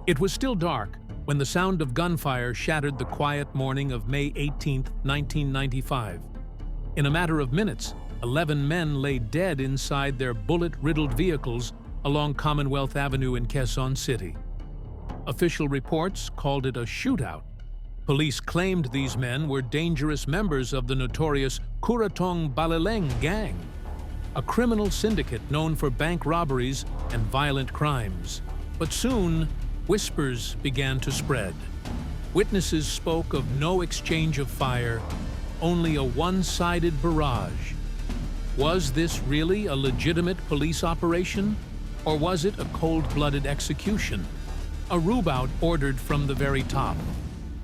It was still dark when the sound of gunfire shattered the quiet morning of May 18, 1995. In a matter of minutes, 11 men lay dead inside their bullet-riddled vehicles along Commonwealth Avenue in Quezon City. Official reports called it a shootout. Police claimed these men were dangerous members of the notorious Kuratong Baleleng gang, a criminal syndicate known for bank robberies and violent crimes. But soon, whispers began to spread. Witnesses spoke of no exchange of fire, only a one-sided barrage. Was this really a legitimate police operation, or was it a cold-blooded execution? A Rubout ordered from the very top.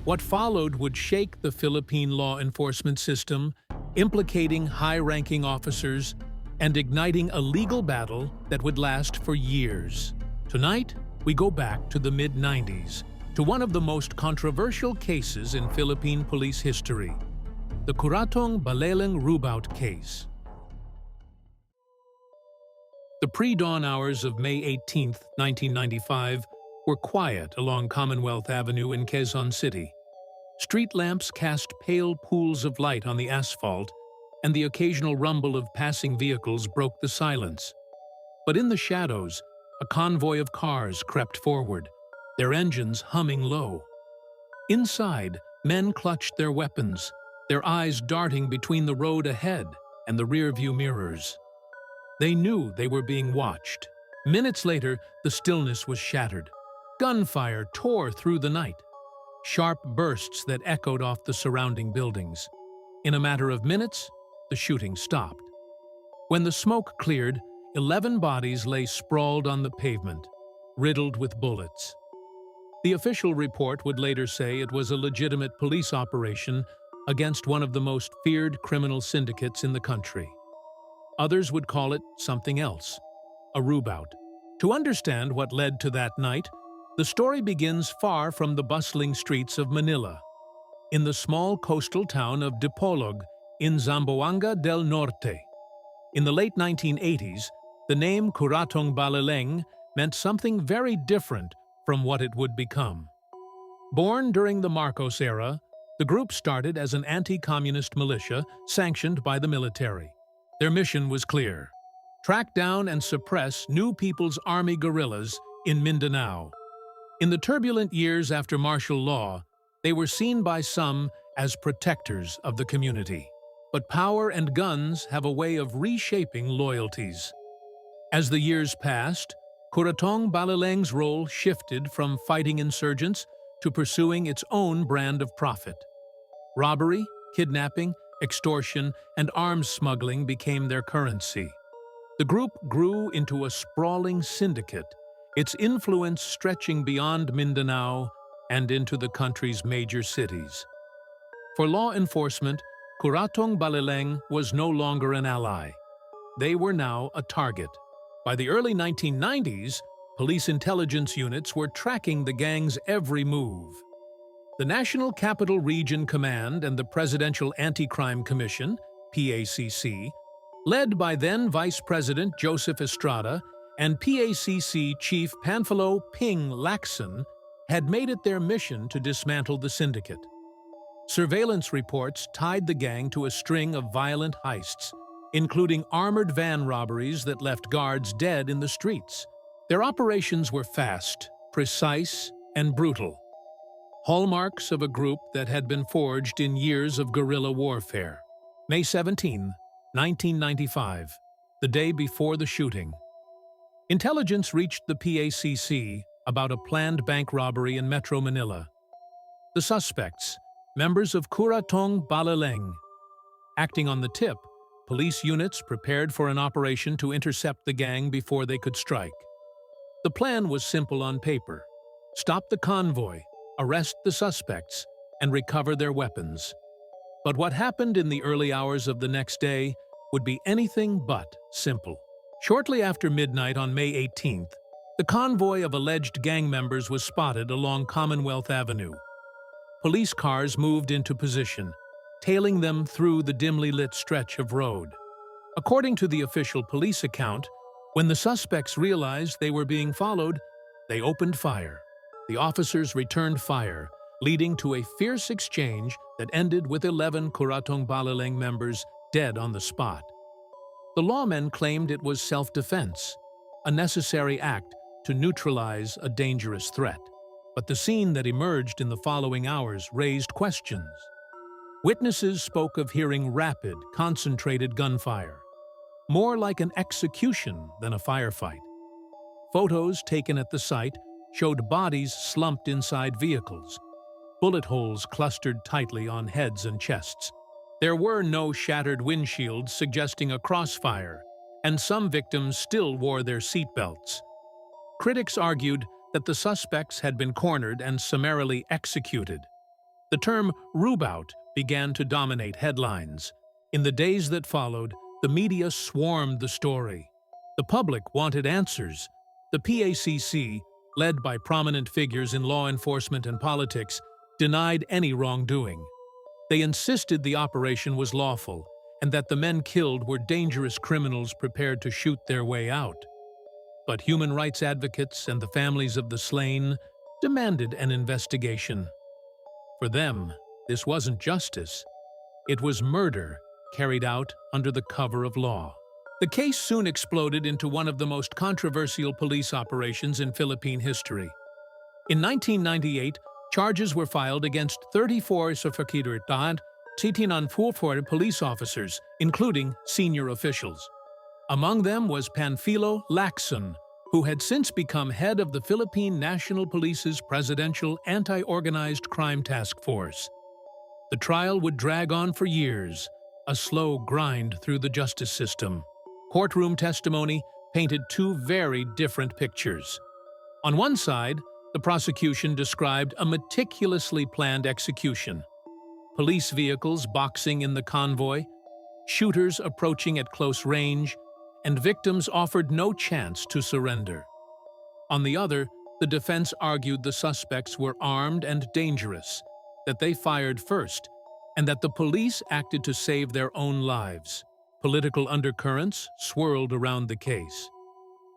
What followed would shake the Philippine law enforcement system, implicating high-ranking officers and igniting a legal battle that would last for years. Tonight, we go back to the mid-90s, to one of the most controversial cases in Philippine police history, the Kuratong Baleleng Rubout case. The pre-dawn hours of May 18, 1995, were quiet along Commonwealth Avenue in Quezon City. Street lamps cast pale pools of light on the asphalt, and the occasional rumble of passing vehicles broke the silence. But in the shadows, a convoy of cars crept forward, their engines humming low. Inside, men clutched their weapons, their eyes darting between the road ahead and the rearview mirrors. They knew they were being watched. Minutes later, the stillness was shattered. Gunfire tore through the night, sharp bursts that echoed off the surrounding buildings. In a matter of minutes, the shooting stopped. When the smoke cleared, 11 bodies lay sprawled on the pavement, riddled with bullets. The official report would later say it was a legitimate police operation against one of the most feared criminal syndicates in the country. Others would call it something else, a Rubout. To understand what led to that night, the story begins far from the bustling streets of Manila. In the small coastal town of Dipolog in Zamboanga del Norte. In the late 1980s, the name Kuratong Baleleng meant something very different from what it would become. Born during the Marcos era, the group started as an anti-communist militia sanctioned by the military. Their mission was clear: track down and suppress New People's Army guerrillas in Mindanao. In the turbulent years after martial law, they were seen by some as protectors of the community. But power and guns have a way of reshaping loyalties. As the years passed, Kuratong Baleleng's role shifted from fighting insurgents to pursuing its own brand of profit. Robbery, kidnapping, extortion, and arms smuggling became their currency. The group grew into a sprawling syndicate, its influence stretching beyond Mindanao and into the country's major cities. For law enforcement, Kuratong Baleleng was no longer an ally. They were now a target. By the early 1990s, police intelligence units were tracking the gang's every move. The National Capital Region Command and the Presidential Anti-Crime Commission, PACC, led by then Vice President Joseph Estrada and PACC Chief Panfilo Ping Lacson, had made it their mission to dismantle the syndicate. Surveillance reports tied the gang to a string of violent heists, including armored van robberies that left guards dead in the streets. Their operations were fast, precise, and brutal, hallmarks of a group that had been forged in years of guerrilla warfare. May 17, 1995, the day before the shooting. Intelligence reached the PACC about a planned bank robbery in Metro Manila. The suspects, members of Kuratong Baleleng. Acting on the tip, police units prepared for an operation to intercept the gang before they could strike. The plan was simple on paper: stop the convoy, arrest the suspects, and recover their weapons. But what happened in the early hours of the next day would be anything but simple. Shortly after midnight on May 18th, the convoy of alleged gang members was spotted along Commonwealth Avenue. Police cars moved into position, tailing them through the dimly lit stretch of road. According to the official police account, when the suspects realized they were being followed, they opened fire. the officers returned fire, leading to a fierce exchange that ended with 11 Kuratong Baleleng members dead on the spot. The lawmen claimed it was self-defense, a necessary act to neutralize a dangerous threat. But the scene that emerged in the following hours raised questions. Witnesses spoke of hearing rapid, concentrated gunfire, more like an execution than a firefight. Photos taken at the site showed bodies slumped inside vehicles, bullet holes clustered tightly on heads and chests. There were no shattered windshields suggesting a crossfire, and some victims still wore their seatbelts. Critics argued that the suspects had been cornered and summarily executed. The term Rubout began to dominate headlines. In the days that followed, the media swarmed the story. The public wanted answers. The PACC, led by prominent figures in law enforcement and politics, denied any wrongdoing. They insisted the operation was lawful and that the men killed were dangerous criminals prepared to shoot their way out. But human rights advocates and the families of the slain demanded an investigation. For them, this wasn't justice. It was murder carried out under the cover of law. The case soon exploded into one of the most controversial police operations in Philippine history. In 1998, charges were filed against 34 police officers, including senior officials. Among them was Panfilo Lacson, who had since become head of the Philippine National Police's Presidential Anti-Organized Crime Task Force. The trial would drag on for years, a slow grind through the justice system. Courtroom testimony painted two very different pictures. On one side, the prosecution described a meticulously planned execution. Police vehicles boxing in the convoy, shooters approaching at close range, and victims offered no chance to surrender. On the other, the defense argued the suspects were armed and dangerous, that they fired first, and that the police acted to save their own lives. Political undercurrents swirled around the case.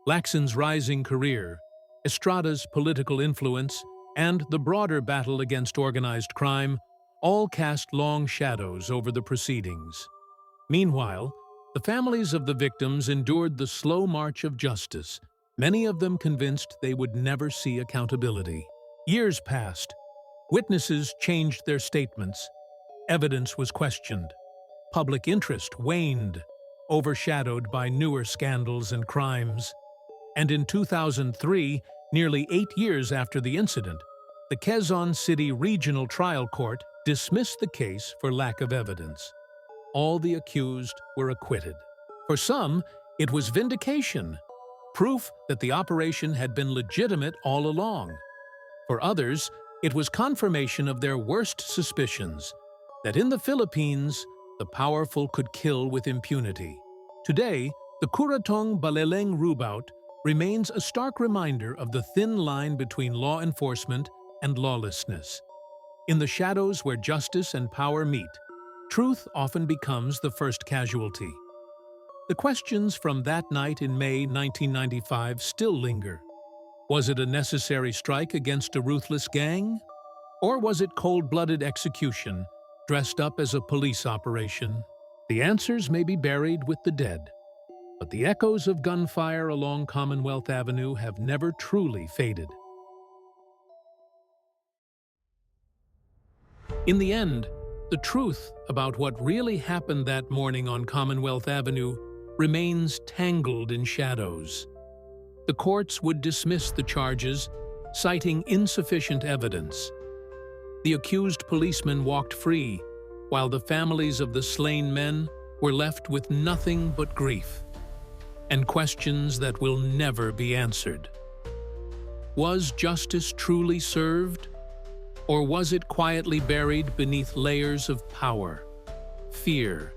Lacson's rising career, Estrada's political influence, and the broader battle against organized crime all cast long shadows over the proceedings. Meanwhile, the families of the victims endured the slow march of justice, many of them convinced they would never see accountability. Years passed. Witnesses changed their statements. Evidence was questioned. Public interest waned, overshadowed by newer scandals and crimes. And in 2003, nearly 8 years after the incident, the Quezon City Regional Trial Court dismissed the case for lack of evidence. All the accused were acquitted. For some, it was vindication, proof that the operation had been legitimate all along. For others, it was confirmation of their worst suspicions, that in the Philippines, the powerful could kill with impunity. Today, the Kuratong Baleleng Rubout remains a stark reminder of the thin line between law enforcement and lawlessness. In the shadows where justice and power meet, truth often becomes the first casualty. The questions from that night in May 1995 still linger. Was it a necessary strike against a ruthless gang? Or was it cold-blooded execution, dressed up as a police operation? The answers may be buried with the dead, but the echoes of gunfire along Commonwealth Avenue have never truly faded. In the end, the truth about what really happened that morning on Commonwealth Avenue remains tangled in shadows. The courts would dismiss the charges, citing insufficient evidence. The accused policemen walked free, while the families of the slain men were left with nothing but grief and questions that will never be answered. Was justice truly served? Or was it quietly buried beneath layers of power, fear,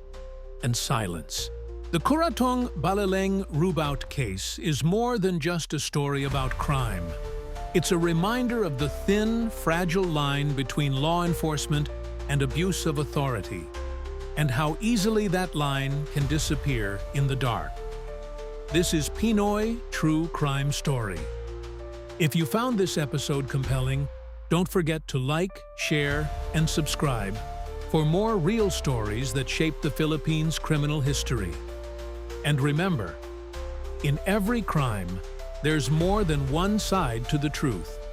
and silence? The Kuratong Baleleng Rubout case is more than just a story about crime. It's a reminder of the thin, fragile line between law enforcement and abuse of authority, and how easily that line can disappear in the dark. This is Pinoy True Crime Story. If you found this episode compelling, don't forget to like, share, and subscribe for more real stories that shape the Philippines' criminal history. And remember, in every crime, there's more than one side to the truth.